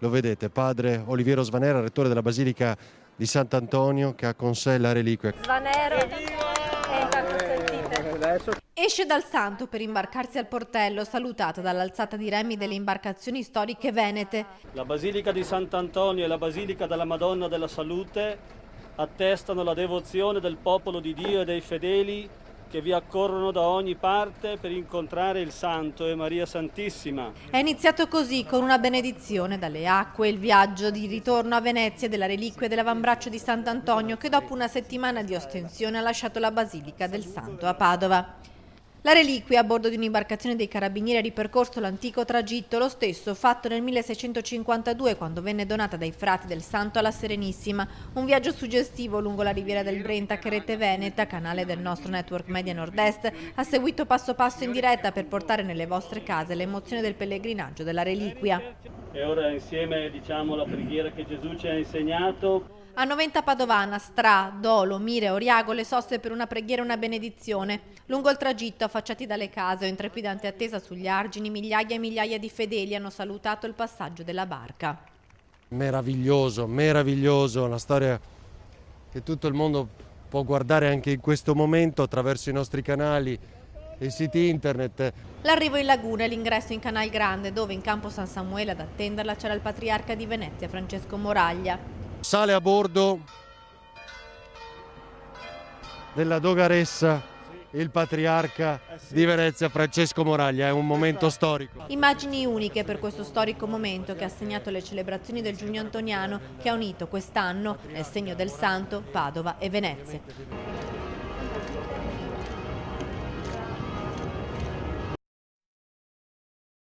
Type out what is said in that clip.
lo vedete, padre Oliviero Svanera, rettore della Basilica di Sant'Antonio, che ha con sé la reliquia. Svanero, intanto sentite. Esce dal santo per imbarcarsi al portello, salutata dall'alzata di remi delle imbarcazioni storiche venete. La Basilica di Sant'Antonio e la Basilica della Madonna della Salute attestano la devozione del popolo di Dio e dei fedeli che vi accorrono da ogni parte per incontrare il Santo e Maria Santissima. È iniziato così, con una benedizione dalle acque, il viaggio di ritorno a Venezia della reliquia dell'avambraccio di Sant'Antonio, che dopo una settimana di ostensione ha lasciato la Basilica del Santo a Padova. La reliquia, a bordo di un'imbarcazione dei carabinieri, ha ripercorso l'antico tragitto, lo stesso fatto nel 1652, quando venne donata dai frati del Santo alla Serenissima. Un viaggio suggestivo lungo la riviera del Brenta che Rete Veneta, canale del nostro network Media Nord-Est, ha seguito passo passo in diretta per portare nelle vostre case l'emozione del pellegrinaggio della reliquia. E ora insieme diciamo la preghiera che Gesù ci ha insegnato. A Noventa Padovana, Stra, Dolo, Mire, Oriago le soste per una preghiera e una benedizione. Lungo il tragitto, affacciati dalle case o in trepidante attesa sugli argini, migliaia e migliaia di fedeli hanno salutato il passaggio della barca. Meraviglioso, meraviglioso, una storia che tutto il mondo può guardare anche in questo momento attraverso i nostri canali e i siti internet. L'arrivo in laguna e l'ingresso in Canal Grande, dove in campo San Samuele ad attenderla c'era il patriarca di Venezia, Francesco Moraglia. Sale a bordo della Dogaressa il patriarca di Venezia, Francesco Moraglia. È un momento storico. Immagini uniche per questo storico momento che ha segnato le celebrazioni del Giugno Antoniano, che ha unito quest'anno, nel segno del Santo, Padova e Venezia.